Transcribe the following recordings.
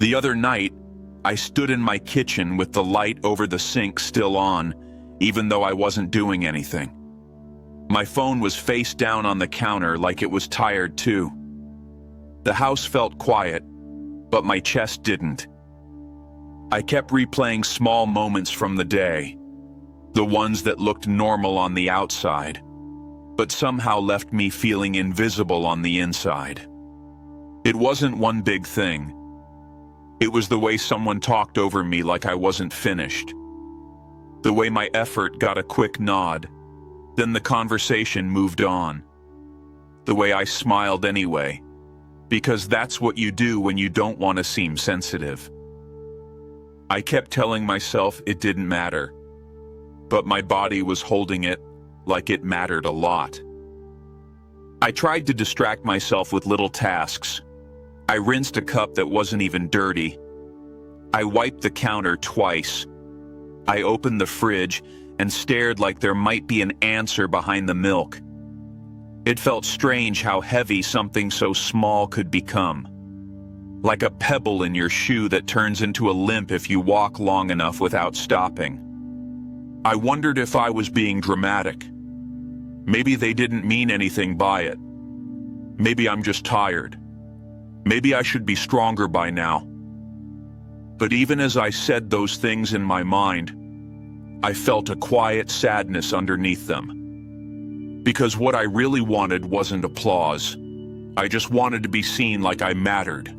The other night, I stood in my kitchen with the light over the sink still on, even though I wasn't doing anything. My phone was face down on the counter like it was tired too. The house felt quiet, but my chest didn't. I kept replaying small moments from the day, the ones that looked normal on the outside, but somehow left me feeling invisible on the inside. It wasn't one big thing. It was the way someone talked over me like I wasn't finished. The way my effort got a quick nod, then the conversation moved on. The way I smiled anyway, because that's what you do when you don't want to seem sensitive. I kept telling myself it didn't matter, but my body was holding it like it mattered a lot. I tried to distract myself with little tasks. I rinsed a cup that wasn't even dirty. I wiped the counter twice. I opened the fridge and stared like there might be an answer behind the milk. It felt strange how heavy something so small could become. Like a pebble in your shoe that turns into a limp if you walk long enough without stopping. I wondered if I was being dramatic. Maybe they didn't mean anything by it. Maybe I'm just tired. Maybe I should be stronger by now. But even as I said those things in my mind, I felt a quiet sadness underneath them. Because what I really wanted wasn't applause. I just wanted to be seen like I mattered.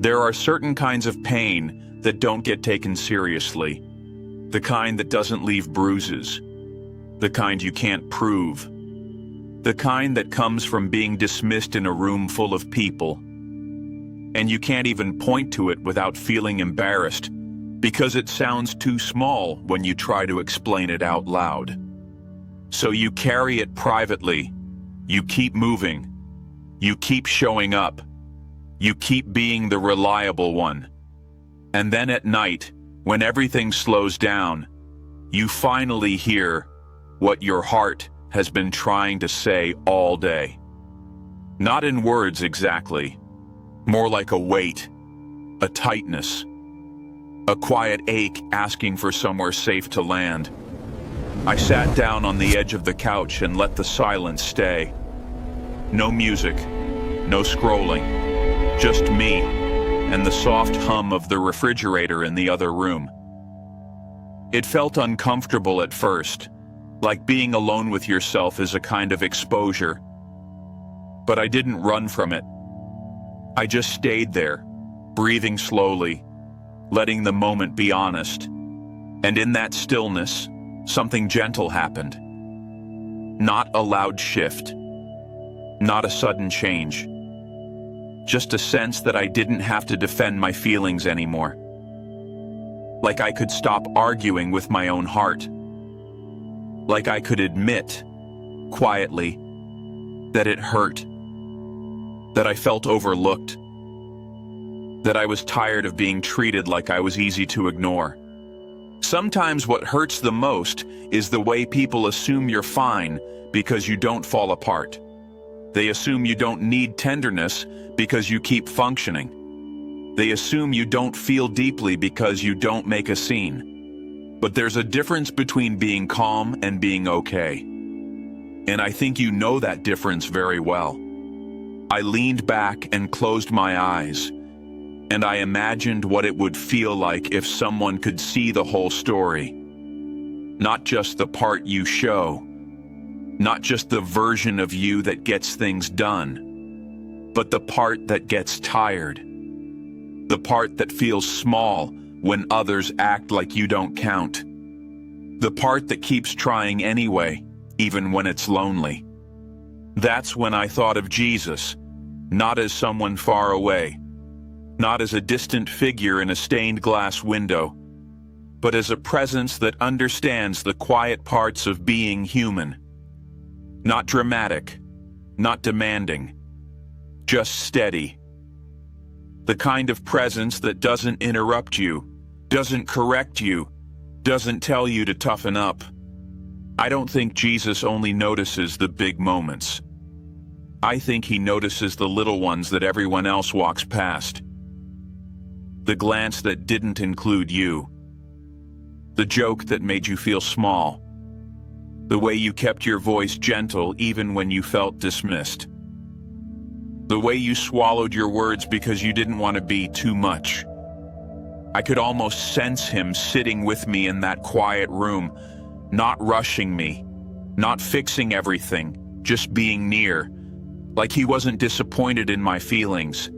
There are certain kinds of pain that don't get taken seriously. The kind that doesn't leave bruises. The kind you can't prove. The kind that comes from being dismissed in a room full of people. And you can't even point to it without feeling embarrassed, because it sounds too small when you try to explain it out loud. So you carry it privately. You keep moving. You keep showing up. You keep being the reliable one. And then at night, when everything slows down, you finally hear what your heart has been trying to say all day. Not in words exactly, more like a weight, a tightness, a quiet ache asking for somewhere safe to land. I sat down on the edge of the couch and let the silence stay. No music, no scrolling, just me and the soft hum of the refrigerator in the other room. It felt uncomfortable at first, like being alone with yourself is a kind of exposure. But I didn't run from it. I just stayed there, breathing slowly, letting the moment be honest. And in that stillness, something gentle happened. Not a loud shift, not a sudden change. Just a sense that I didn't have to defend my feelings anymore. Like I could stop arguing with my own heart. Like I could admit, quietly, that it hurt. That I felt overlooked. That I was tired of being treated like I was easy to ignore. Sometimes what hurts the most is the way people assume you're fine because you don't fall apart. They assume you don't need tenderness because you keep functioning. They assume you don't feel deeply because you don't make a scene. But there's a difference between being calm and being okay. And I think you know that difference very well. I leaned back and closed my eyes, and I imagined what it would feel like if someone could see the whole story. Not just the part you show, not just the version of you that gets things done, but the part that gets tired. The part that feels small when others act like you don't count. The part that keeps trying anyway, even when it's lonely. That's when I thought of Jesus, not as someone far away, not as a distant figure in a stained glass window, but as a presence that understands the quiet parts of being human. Not dramatic, not demanding, just steady. The kind of presence that doesn't interrupt you, doesn't correct you, doesn't tell you to toughen up. I don't think Jesus only notices the big moments. I think he notices the little ones that everyone else walks past. The glance that didn't include you. The joke that made you feel small. The way you kept your voice gentle even when you felt dismissed. The way you swallowed your words because you didn't want to be too much. I could almost sense him sitting with me in that quiet room, not rushing me, not fixing everything, just being near, like he wasn't disappointed in my feelings,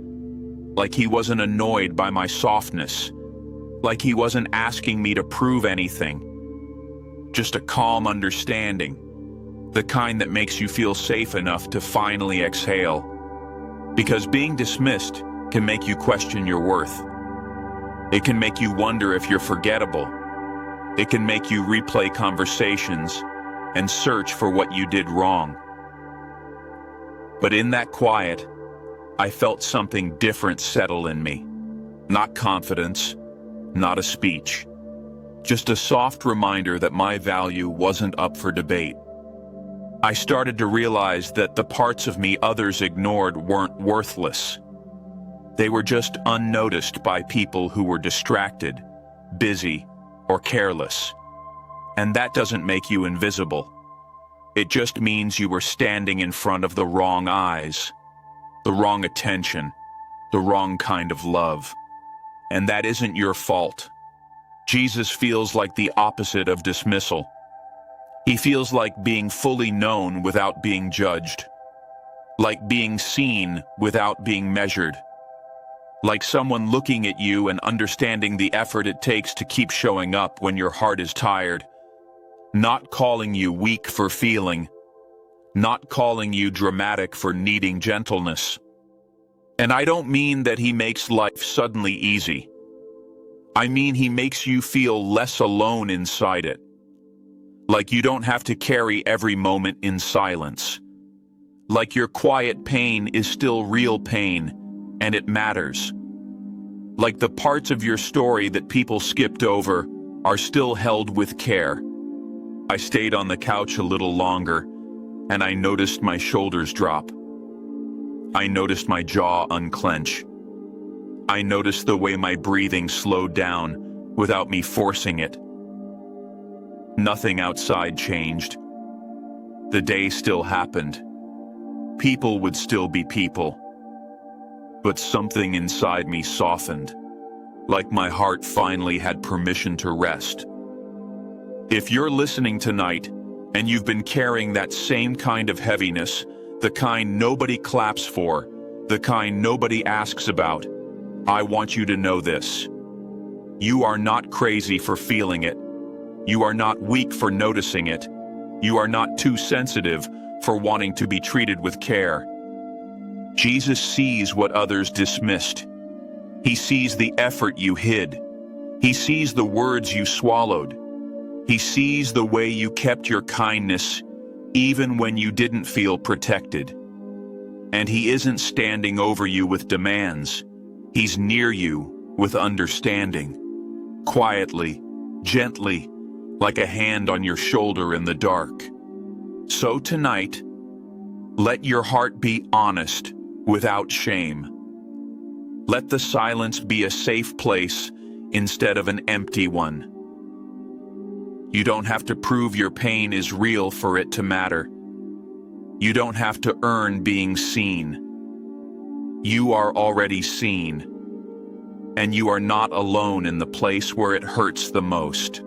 like he wasn't annoyed by my softness, like he wasn't asking me to prove anything. Just a calm understanding, the kind that makes you feel safe enough to finally exhale. Because being dismissed can make you question your worth. It can make you wonder if you're forgettable. It can make you replay conversations and search for what you did wrong. But in that quiet, I felt something different settle in me. Not confidence, not a speech. Just a soft reminder that my value wasn't up for debate. I started to realize that the parts of me others ignored weren't worthless. They were just unnoticed by people who were distracted, busy, or careless. And that doesn't make you invisible. It just means you were standing in front of the wrong eyes, the wrong attention, the wrong kind of love. And that isn't your fault. Jesus feels like the opposite of dismissal. He feels like being fully known without being judged, like being seen without being measured, like someone looking at you and understanding the effort it takes to keep showing up when your heart is tired, not calling you weak for feeling, not calling you dramatic for needing gentleness. And I don't mean that he makes life suddenly easy. I mean he makes you feel less alone inside it. Like you don't have to carry every moment in silence. Like your quiet pain is still real pain, and it matters. Like the parts of your story that people skipped over are still held with care. I stayed on the couch a little longer, and I noticed my shoulders drop. I noticed my jaw unclench. I noticed the way my breathing slowed down without me forcing it. Nothing outside changed. The day still happened. People would still be people. But something inside me softened, like my heart finally had permission to rest. If you're listening tonight, and you've been carrying that same kind of heaviness, the kind nobody claps for, the kind nobody asks about, I want you to know this. You are not crazy for feeling it. You are not weak for noticing it. You are not too sensitive for wanting to be treated with care. Jesus sees what others dismissed. He sees the effort you hid. He sees the words you swallowed. He sees the way you kept your kindness even when you didn't feel protected. And he isn't standing over you with demands. He's near you with understanding. Quietly, gently, like a hand on your shoulder in the dark. So tonight, let your heart be honest without shame. Let the silence be a safe place instead of an empty one. You don't have to prove your pain is real for it to matter. You don't have to earn being seen. You are already seen, and you are not alone in the place where it hurts the most.